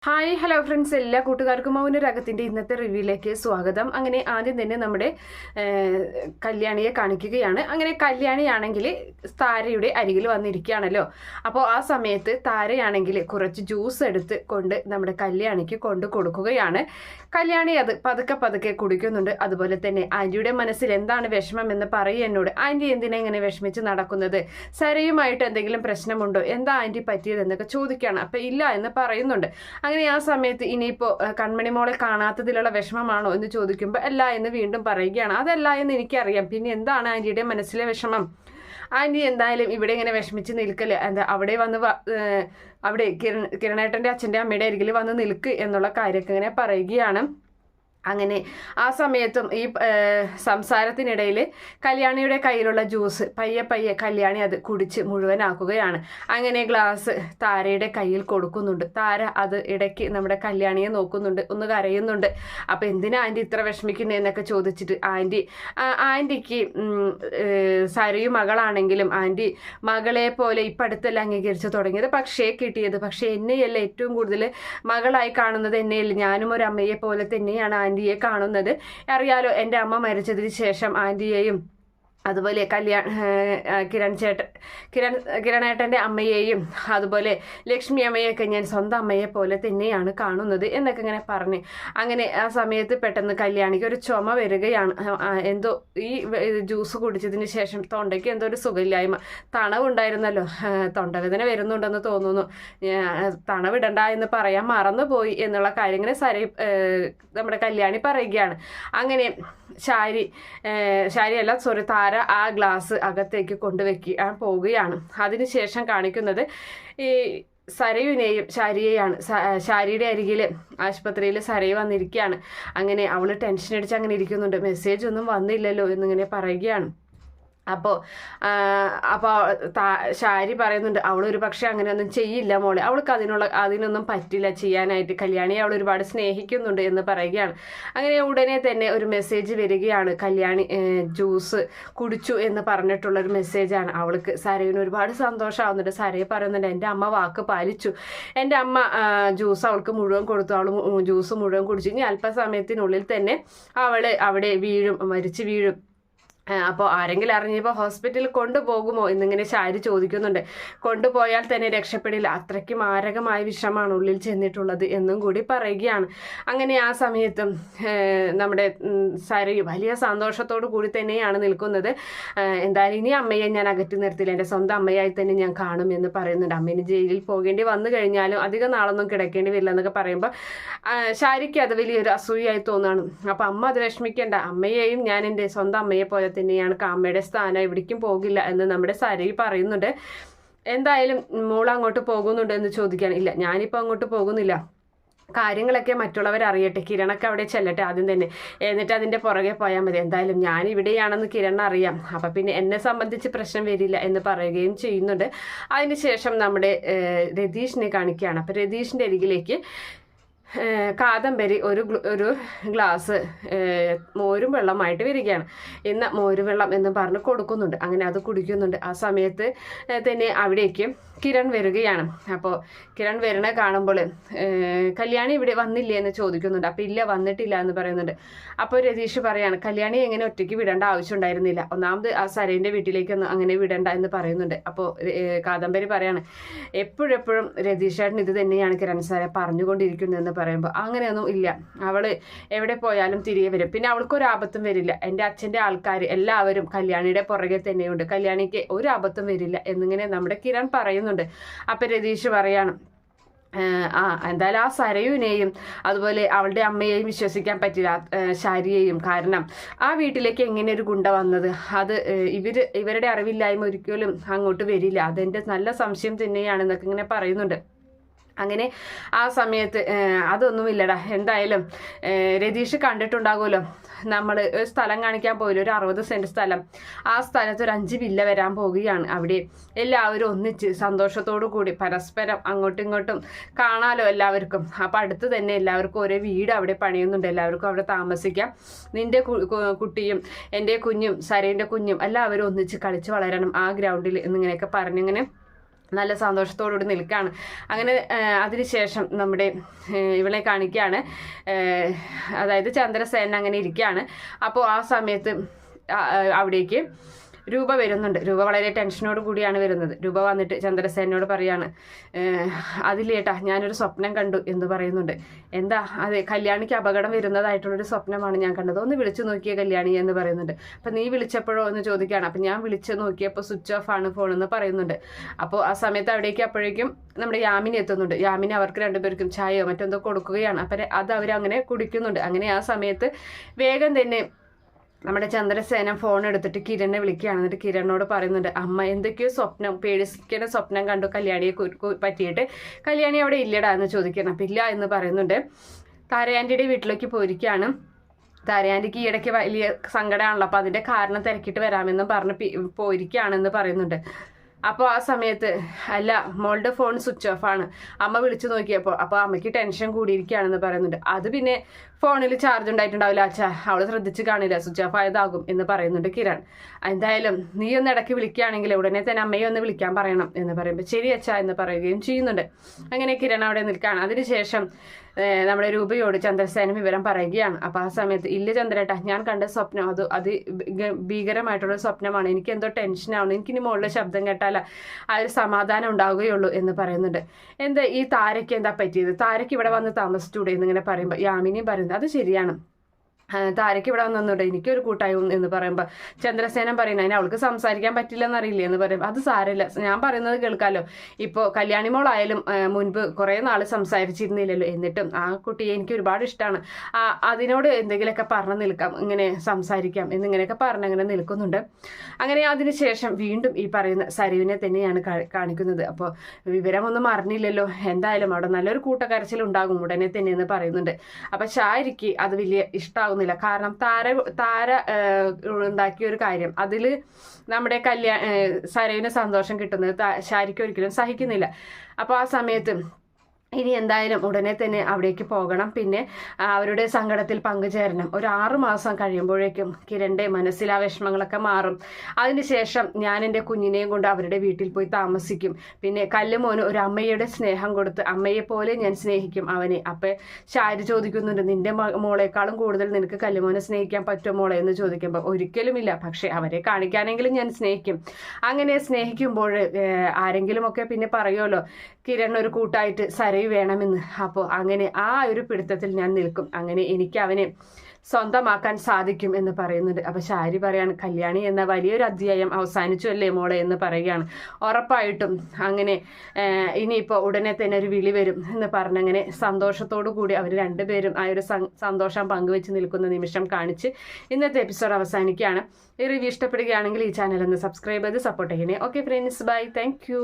Hi hello friends, എല്ലാ കൂട്ടുകാർക്കും മൗനരാഗത്തിൻ്റെ ഇന്നത്തെ റിവ്യൂയിലേക്ക് സ്വാഗതം. അങ്ങനെ ആദ്യം തന്നെ നമ്മുടെ കല്യാണിയെ കാണിക്കുകയാണ്. അങ്ങനെ കല്യാണിയാണെങ്കിൽ താരയുടെ അരികിൽ വന്നിരിക്കുകയാണല്ലോ. അപ്പോൾ ആ സമയത്ത് താരയാണെങ്കിൽ കുറച്ച് ജ്യൂസ് എടുത്ത് കൊണ്ട് നമ്മുടെ കല്യാണിക്ക് കൊണ്ട് കൊടുക്കുകയാണ്. കല്യാണി അത് പതുക്കെ പതുക്കെ കുടിക്കുന്നുണ്ട്. അതുപോലെ തന്നെ ആൻറ്റിയുടെ മനസ്സിൽ എന്താണ് വിഷമം എന്ന് പറയും എന്നോട്. ആൻറ്റി എന്തിനാ ഇങ്ങനെ വിഷമിച്ച് നടക്കുന്നത്? സരയുമായിട്ട് എന്തെങ്കിലും പ്രശ്നമുണ്ടോ? എന്താ ആൻറ്റി പറ്റിയതെന്നൊക്കെ ചോദിക്കുകയാണ്. അപ്പം ഇല്ല എന്ന് പറയുന്നുണ്ട്. അങ്ങനെ ആ സമയത്ത് ഇനിയിപ്പോൾ കൺമണി മോളെ കാണാത്തതിലുള്ള വിഷമമാണോ എന്ന് ചോദിക്കുമ്പോൾ അല്ല എന്ന് വീണ്ടും പറയുകയാണ്. അതല്ല എന്ന് എനിക്കറിയാം, പിന്നെ എന്താണ് ആൻറ്റിയുടെ മനസ്സിലെ വിഷമം? ആൻറ്റി എന്തായാലും ഇവിടെ ഇങ്ങനെ വിഷമിച്ച് നിൽക്കല്, എന്താ അവിടെ വന്ന് അവിടെ കിരണേട്ടൻ്റെ അച്ഛൻ്റെ അമ്മയുടെ അരികിൽ വന്ന് നിൽക്ക് എന്നുള്ള കാര്യമൊക്കെ ഇങ്ങനെ പറയുകയാണ്. അങ്ങനെ ആ സമയത്തും ഈ സംസാരത്തിനിടയിൽ കല്യാണിയുടെ കയ്യിലുള്ള ജ്യൂസ് പയ്യെ കല്യാണി അത് കുടിച്ച് മുഴുവനാക്കുകയാണ്. അങ്ങനെ ഗ്ലാസ് താരയുടെ കയ്യിൽ കൊടുക്കുന്നുണ്ട്. താര അത് ഇടയ്ക്ക് നമ്മുടെ കല്യാണിയെ നോക്കുന്നുണ്ട്, ഒന്ന് കരയുന്നുണ്ട്. അപ്പം എന്തിനാ ആൻറ്റി ഇത്ര വിഷമിക്കുന്നതെന്നൊക്കെ ചോദിച്ചിട്ട് ആൻറ്റിക്ക് സരയു മകളാണെങ്കിലും ആൻറ്റി മകളെ പോലെ ഇപ്പം അടുത്തല്ല അംഗീകരിച്ച് തുടങ്ങിയത്, പക്ഷേ എന്നെയല്ല ഏറ്റവും കൂടുതൽ മകളായി കാണുന്നത് എന്നെയല്ല. ഞാനും ഒരു അമ്മയെ പോലെ തന്നെയാണ് ആൻറ്റിയെ കാണുന്നത്. അറിയാലോ, എൻ്റെ അമ്മ മരിച്ചതിന് ശേഷം ആൻറ്റിയെയും അതുപോലെ കിരണേട്ടൻ്റെ അമ്മയെയും അതുപോലെ ലക്ഷ്മി അമ്മയെയൊക്കെ ഞാൻ സ്വന്തം അമ്മയെ പോലെ തന്നെയാണ് കാണുന്നത് എന്നൊക്കെ ഇങ്ങനെ പറഞ്ഞ് അങ്ങനെ ആ സമയത്ത് പെട്ടെന്ന് കല്യാണിക്ക് ഒരു ചുമ വരികയാണ്. എന്തോ ഈ ജ്യൂസ് കുടിച്ചതിന് ശേഷം തൊണ്ടയ്ക്ക് എന്തോ ഒരു സുഖമില്ലായ്മ, തണവുണ്ടായിരുന്നല്ലോ, തൊണ്ടവേദന വരുന്നുണ്ടെന്ന് തോന്നുന്നു, തണവിടണ്ട എന്ന് പറയാൻ മറന്നുപോയി എന്നുള്ള കാര്യം ഇങ്ങനെ നമ്മുടെ കല്യാണി പറയുകയാണ്. അങ്ങനെ താര ആ ഗ്ലാസ് അകത്തേക്ക് കൊണ്ടുവയ്ക്കാൻ പോവുകയാണ്. അതിനുശേഷം കാണിക്കുന്നത് ഈ സരയുനെയും ശാരിയെയാണ്. ശാരിയുടെ അരികിൽ ആശുപത്രിയിൽ സരയു വന്നിരിക്കുകയാണ്. അങ്ങനെ അവൾ ടെൻഷൻ അടിച്ച് അങ്ങനെ ഇരിക്കുന്നുണ്ട്. മെസ്സേജ് ഒന്നും വന്നില്ലല്ലോ എന്നിങ്ങനെ പറയുകയാണ്. അപ്പോൾ ശാരി പറയുന്നുണ്ട്, അവളൊരു പക്ഷേ അങ്ങനെയൊന്നും ചെയ്യില്ല മോളെ, അവൾക്ക് അതിനൊന്നും പറ്റില്ല ചെയ്യാനായിട്ട്, കല്യാണിയെ അവൾ ഒരുപാട് സ്നേഹിക്കുന്നുണ്ട് എന്ന് പറയുകയാണ്. അങ്ങനെ ഉടനെ തന്നെ ഒരു മെസ്സേജ് വരികയാണ്. കല്യാണി ജ്യൂസ് കുടിച്ചു എന്ന് പറഞ്ഞിട്ടുള്ളൊരു മെസ്സേജാണ്. അവൾക്ക് സരയിന് ഒരുപാട് സന്തോഷമാവുന്നുണ്ട്. സരയെ പറയുന്നുണ്ട്, എൻ്റെ അമ്മ വാക്ക് പാലിച്ചു, എൻ്റെ അമ്മ ജ്യൂസ് അവൾക്ക് മുഴുവൻ കൊടുത്തു, അവൾ ജ്യൂസ് മുഴുവൻ കുടിച്ചു, ഇനി അല്പസമയത്തിനുള്ളിൽ തന്നെ അവൾ അവിടെ മരിച്ചു വീഴും. അപ്പോൾ ആരെങ്കിലും അറിഞ്ഞപ്പോൾ ഹോസ്പിറ്റലിൽ കൊണ്ടുപോകുമോ എന്നിങ്ങനെ ശാരി ചോദിക്കുന്നുണ്ട്. കൊണ്ടുപോയാൽ തന്നെ രക്ഷപ്പെടില്ല, അത്രയ്ക്ക് മാരകമായ വിഷമാണ് ഉള്ളിൽ ചെന്നിട്ടുള്ളത് എന്നും കൂടി പറയുകയാണ്. അങ്ങനെ ആ സമയത്തും നമ്മുടെ സരി വലിയ സന്തോഷത്തോടു കൂടി തന്നെയാണ് നിൽക്കുന്നത്. എന്തായാലും ഇനി അമ്മയെ ഞാൻ അകറ്റി നിർത്തില്ല, എൻ്റെ സ്വന്തം അമ്മയായി തന്നെ ഞാൻ കാണും എന്ന് പറയുന്നുണ്ട്. അമ്മേന് ജയിലിൽ പോകേണ്ടി വന്നു കഴിഞ്ഞാലും അധികം നാളൊന്നും കിടക്കേണ്ടി വരില്ല എന്നൊക്കെ പറയുമ്പോൾ ശാരിക്ക് അത് വലിയൊരു അസൂയായി തോന്നുകയാണ്. അപ്പം അമ്മ അത് വിഷമിക്കേണ്ട, അമ്മയെയും ഞാൻ എൻ്റെ സ്വന്തം അമ്മയെ പോലെ തന്നെയാണ്, അമ്മയുടെ സ്ഥാനം എവിടേക്കും പോകില്ല എന്ന് നമ്മുടെ സരയി പറയുന്നുണ്ട്. എന്തായാലും മോൾ അങ്ങോട്ട് പോകുന്നുണ്ട് എന്ന് ചോദിക്കുകയാണ്. ഇല്ല, ഞാനിപ്പോൾ അങ്ങോട്ട് പോകുന്നില്ല, കാര്യങ്ങളൊക്കെ മറ്റുള്ളവരറിയട്ടെ, കിരണൊക്കെ അവിടെ ചെല്ലട്ടെ ആദ്യം തന്നെ, എന്നിട്ട് അതിൻ്റെ പുറകെ പോയാൽ മതി, എന്തായാലും ഞാൻ ഇവിടെയാണെന്ന് കിരൺ അറിയാം, അപ്പം പിന്നെ എന്നെ സംബന്ധിച്ച് പ്രശ്നം വരില്ല എന്ന് പറയുകയും ചെയ്യുന്നുണ്ട്. അതിനുശേഷം നമ്മുടെ രതീഷിനെ കാണിക്കുകയാണ്. അപ്പം രതീഷിൻ്റെ അരികിലേക്ക് കാദംബരി ഒരു ഗ്ലാസ് മോരും വെള്ളമായിട്ട് വരികയാണ്. ഇന്ന് മോരും വെള്ളം എന്ന് പറഞ്ഞ് കൊടുക്കുന്നുണ്ട്. അങ്ങനെ അത് കുടിക്കുന്നുണ്ട്. ആ സമയത്ത് തന്നെ അവിടേക്ക് കിരൺ വരികയാണ്. അപ്പോൾ കിരൺ വരണ കാണുമ്പോൾ കല്യാണി ഇവിടെ വന്നില്ലേ എന്ന് ചോദിക്കുന്നുണ്ട്. അപ്പോൾ ഇല്ല, വന്നിട്ടില്ല എന്ന് പറയുന്നുണ്ട്. അപ്പോൾ രതീഷ് പറയാണ്, കല്യാണി എങ്ങനെ ഒറ്റയ്ക്ക് വിടേണ്ട ആവശ്യമുണ്ടായിരുന്നില്ല, ഒന്നാമത് ആ സരേൻ്റെ വീട്ടിലേക്കൊന്നും അങ്ങനെ വിടണ്ട എന്ന് പറയുന്നുണ്ട്. അപ്പോൾ കാദംബരി പറയാണ്, എപ്പോഴെപ്പോഴും രതീഷേട്ടൻ ഇത് തന്നെയാണ് കിരൺ സാറെ പറഞ്ഞുകൊണ്ടിരിക്കുന്നതെന്ന് പറയുമ്പോൾ അങ്ങനെയൊന്നും ഇല്ല, അവൾ എവിടെ പോയാലും തിരികെ വരും, പിന്നെ അവൾക്കൊരു ആപത്തും വരില്ല, എൻ്റെ അച്ഛൻ്റെ ആൾക്കാർ എല്ലാവരും കല്യാണിയുടെ പുറകെ തന്നെയുണ്ട്, കല്യാണിക്ക് ഒരു ആപത്തും വരില്ല എന്നിങ്ങനെ നമ്മുടെ കിരൺ പറയുന്നുണ്ട്. അപ്പം രതീഷ് പറയാണ്, എന്തായാലും ആ സരയുനെയും അതുപോലെ അവളുടെ അമ്മയെയും വിശ്വസിക്കാൻ പറ്റില്ല, ശാരിയെയും. കാരണം ആ വീട്ടിലേക്ക് എങ്ങനെ ഒരു ഗുണ്ട വന്നത്, അത് ഇവരുടെ അറിവില്ലായ്മ ഒരിക്കലും അങ്ങോട്ട് വരില്ല, അതെൻ്റെ നല്ല സംശയം തന്നെയാണെന്നൊക്കെ ഇങ്ങനെ പറയുന്നുണ്ട്. അങ്ങനെ ആ സമയത്ത് അതൊന്നുമില്ലടാ, എന്തായാലും രതീഷ് കണ്ടിട്ടുണ്ടാകുമല്ലോ, നമ്മൾ ഒരു സ്ഥലം കാണിക്കാൻ പോയില്ല, ഒരു 60 സെൻറ്റ് സ്ഥലം, ആ സ്ഥലത്ത് ഒരു 5 വില്ല വരാൻ പോവുകയാണ്. അവിടെ എല്ലാവരും ഒന്നിച്ച് സന്തോഷത്തോടു കൂടി പരസ്പരം അങ്ങോട്ടും ഇങ്ങോട്ടും കാണാലോ എല്ലാവർക്കും. അപ്പം അടുത്ത് തന്നെ എല്ലാവർക്കും ഒരേ വീട് അവിടെ പണിയുന്നുണ്ട്, എല്ലാവർക്കും അവിടെ താമസിക്കാം, നിൻ്റെ കുട്ടിയും എൻ്റെ കുഞ്ഞും സരേൻ്റെ കുഞ്ഞും എല്ലാവരും ഒന്നിച്ച് കളിച്ച് വളരണം ആ ഗ്രൗണ്ടിൽ എന്നിങ്ങനെയൊക്കെ പറഞ്ഞിങ്ങനെ നല്ല സന്തോഷത്തോടുകൂടി നിൽക്കുകയാണ്. അങ്ങനെ അതിനുശേഷം നമ്മുടെ ഇവളെ കാണിക്കുകയാണ്. അതായത് ചന്ദ്രസേന അങ്ങനെ ഇരിക്കുകയാണ്. അപ്പോൾ ആ സമയത്ത് അവിടേക്ക് രൂപ വരുന്നുണ്ട്. രൂപ വളരെ ടെൻഷനോട് കൂടിയാണ് വരുന്നത്. രൂപ വന്നിട്ട് ചന്ദ്രസേനോട് പറയാണ്, അതിലേട്ടാ ഞാനൊരു സ്വപ്നം കണ്ടു എന്ന് പറയുന്നുണ്ട്. എന്താ? അതെ, കല്യാണിക്ക് അപകടം വരുന്നതായിട്ടുള്ളൊരു സ്വപ്നമാണ് ഞാൻ കണ്ടത്, ഒന്ന് വിളിച്ചു നോക്കിയ കല്യാണി എന്ന് പറയുന്നുണ്ട്. അപ്പം നീ വിളിച്ചപ്പോഴോ എന്ന് ചോദിക്കുകയാണ്. അപ്പം ഞാൻ വിളിച്ച് നോക്കിയപ്പോൾ സ്വിച്ച് ഓഫ് ആണ് ഫോൺ എന്ന് പറയുന്നുണ്ട്. അപ്പോൾ ആ സമയത്ത് അപ്പോഴേക്കും നമ്മുടെ യാമിനി എത്തുന്നുണ്ട്. യാമിനി അവർക്ക് രണ്ടുപേർക്കും ചായയോ മറ്റെന്തോ കൊടുക്കുകയാണ്. അപ്പം അത് അവരങ്ങനെ കുടിക്കുന്നുണ്ട്. അങ്ങനെ ആ സമയത്ത് വേഗം തന്നെ നമ്മുടെ ചന്ദ്രസേന ഫോൺ എടുത്തിട്ട് കിരണിനെ വിളിക്കുകയാണ്. എന്നിട്ട് കിരണിനോട് പറയുന്നുണ്ട്, അമ്മ എന്തൊക്കെയോ സ്വപ്നം, പേടിക്കുന്ന സ്വപ്നം കണ്ടു കല്യാണിയെ പറ്റിയിട്ട്. കല്യാണി അവിടെ ഇല്ലടാ എന്ന് ചോദിക്കണം. അപ്പം ഇല്ല എന്ന് പറയുന്നുണ്ട്. താരയാൻ്റിയുടെ വീട്ടിലേക്ക് പോയിരിക്കുകയാണ്. താരയാൻ്റിക്ക് ഈ ഇടയ്ക്ക് വലിയ സങ്കടമാണല്ലോ, അപ്പോൾ അതിൻ്റെ കാരണം തിരക്കിയിട്ട് വരാമെന്നും പറഞ്ഞ് പോയിരിക്കുകയാണെന്ന് പറയുന്നുണ്ട്. അപ്പോൾ ആ സമയത്ത് അല്ല, മോളുടെ ഫോൺ സ്വിച്ച് ഓഫ് ആണ്, അമ്മ വിളിച്ചു നോക്കിയപ്പോൾ. അപ്പോൾ അമ്മയ്ക്ക് ടെൻഷൻ കൂടിയിരിക്കുകയാണെന്ന് പറയുന്നുണ്ട്. അത് പിന്നെ ഫോണിൽ ചാർജ് ഉണ്ടായിട്ടുണ്ടാവില്ല അച്ഛാ, അവൾ ശ്രദ്ധിച്ച് കാണില്ല, സ്വിച്ച് ഓഫ് ആയതാകും എന്ന് പറയുന്നുണ്ട് കിരൺ. എന്തായാലും നീ ഒന്ന് ഇടയ്ക്ക് വിളിക്കുകയാണെങ്കിൽ ഉടനെ തന്നെ അമ്മയെ ഒന്ന് വിളിക്കാൻ പറയണം എന്ന് പറയുമ്പോൾ ശരി അച്ഛാ എന്ന് പറയുകയും ചെയ്യുന്നുണ്ട്. അങ്ങനെ കിരൺ അവിടെ നിൽക്കുകയാണ്. അതിനുശേഷം നമ്മുടെ രൂപയോട് ചന്ദ്രസേന വിവരം പറയുകയാണ്. അപ്പോൾ ആ സമയത്ത് ഇല്ല ചന്ദ്രേട്ടാ, ഞാൻ കണ്ട സ്വപ്നം അത് ഭീകരമായിട്ടുള്ള സ്വപ്നമാണ്, എനിക്ക് എന്തോ ടെൻഷനാണ്, എനിക്കിനി മുകളിലെ ശബ്ദം കേട്ടാൽ ആ ഒരു സമാധാനം ഉണ്ടാവുകയുള്ളൂ എന്ന് പറയുന്നുണ്ട്. എന്താ ഈ താരയ്ക്ക് എന്താ പറ്റിയത്? താരയ്ക്ക് ഇവിടെ വന്ന് താമസിച്ചൂടെ എന്നിങ്ങനെ പറയുമ്പോൾ യാമിനിയും പറയുന്നത് അത് ശരിയാണ്, താരയ്ക്ക് ഇവിടെ വന്നൂടെ, എനിക്കൊരു കൂട്ടായി എന്ന് പറയുമ്പോൾ ചന്ദ്രസേന പറയുന്നത് അതിന് അവൾക്ക് സംസാരിക്കാൻ പറ്റില്ലെന്നറിയില്ലേ എന്ന് പറയുമ്പോൾ അത് സാരമില്ല, ഞാൻ പറയുന്നത് കേൾക്കാമല്ലോ. ഇപ്പോൾ കല്യാണി മോളായാലും മുൻപ് കുറേ നാൾ സംസാരിച്ചിരുന്നില്ലല്ലോ, എന്നിട്ടും ആ കുട്ടിയെ എനിക്ക് ഒരുപാട് ഇഷ്ടമാണ്, അതിനോട് എന്തെങ്കിലുമൊക്കെ പറഞ്ഞ് നിൽക്കാം, ഇങ്ങനെ സംസാരിക്കാം എന്നിങ്ങനെയൊക്കെ പറഞ്ഞങ്ങനെ നിൽക്കുന്നുണ്ട്. അങ്ങനെ അതിനുശേഷം വീണ്ടും ഈ പറയുന്ന സരുവിനെ തന്നെയാണ് കാണിക്കുന്നത്. അപ്പോൾ വിവരമൊന്നും അറിഞ്ഞില്ലല്ലോ, എന്തായാലും അവിടെ നല്ലൊരു കൂട്ടക്കരച്ചിലുണ്ടാകും ഉടനെ തന്നെ എന്ന് പറയുന്നുണ്ട്. അപ്പം ഷാരിക്ക് അത് വലിയ ഇഷ്ടമാകും. കാരണം താര ഉണ്ടാക്കിയ ഒരു കാര്യം അതിൽ നമ്മുടെ സരവിന് സന്തോഷം കിട്ടുന്നത് ഷാരിക്ക് ഒരിക്കലും സഹിക്കുന്നില്ല. അപ്പോൾ ആ സമയത്ത് ഇനി എന്തായാലും ഉടനെ തന്നെ അവിടേക്ക് പോകണം, പിന്നെ അവരുടെ സങ്കടത്തിൽ പങ്കുചേരണം. ഒരു 6 മാസം കഴിയുമ്പോഴേക്കും കിരണിൻ്റെ മനസ്സിൽ ആ വിഷമങ്ങളൊക്കെ മാറും. അതിനുശേഷം ഞാൻ എൻ്റെ കുഞ്ഞിനെയും കൊണ്ട് അവരുടെ വീട്ടിൽ പോയി താമസിക്കും. പിന്നെ കല്ലുമോന് ഒരു അമ്മയുടെ സ്നേഹം കൊടുത്ത് അമ്മയെ പോലെ ഞാൻ സ്നേഹിക്കും അവനെ. അപ്പം ഷാരി ചോദിക്കുന്നുണ്ട്, നിന്റെ മോളെക്കാളും കൂടുതൽ നിനക്ക് കല്ലുമോനെ സ്നേഹിക്കാൻ പറ്റുമോ മോളെ എന്ന് ചോദിക്കുമ്പോൾ ഒരിക്കലുമില്ല, പക്ഷെ അവരെ കാണിക്കാനെങ്കിലും ഞാൻ സ്നേഹിക്കും. അങ്ങനെ സ്നേഹിക്കുമ്പോൾ ആരെങ്കിലുമൊക്കെ പിന്നെ പറയുമല്ലോ കിരൺ ഒരു കൂട്ടായിട്ട് സരയു വേണമെന്ന്. അപ്പോൾ അങ്ങനെ ആ ഒരു പിടുത്തത്തിൽ ഞാൻ നിൽക്കും, അങ്ങനെ എനിക്ക് അവനെ സ്വന്തമാക്കാൻ സാധിക്കും എന്ന് പറയുന്നുണ്ട്. അപ്പോൾ ഷാരി പറയാണ്, കല്യാണി എന്ന വലിയൊരു അധ്യായം അവസാനിച്ചു അല്ലേ മോളെ എന്ന് പറയുകയാണ്. ഉറപ്പായിട്ടും അങ്ങനെ ഇനിയിപ്പോൾ ഉടനെ തന്നെ ഒരു വിളി വരും എന്ന് പറഞ്ഞങ്ങനെ സന്തോഷത്തോടു കൂടി അവർ രണ്ടുപേരും ആ ഒരു സന്തോഷം പങ്കുവെച്ച് നിൽക്കുന്ന നിമിഷം കാണിച്ച് ഇന്നത്തെ എപ്പിസോഡ് അവസാനിക്കുകയാണ്. ഈ റിവ്യൂ ഇഷ്ടപ്പെടുകയാണെങ്കിൽ ഈ ചാനൽ ഒന്ന് സബ്സ്ക്രൈബ് ചെയ്ത് സപ്പോർട്ട് ചെയ്യണേ. Okay friends, bye, thank U.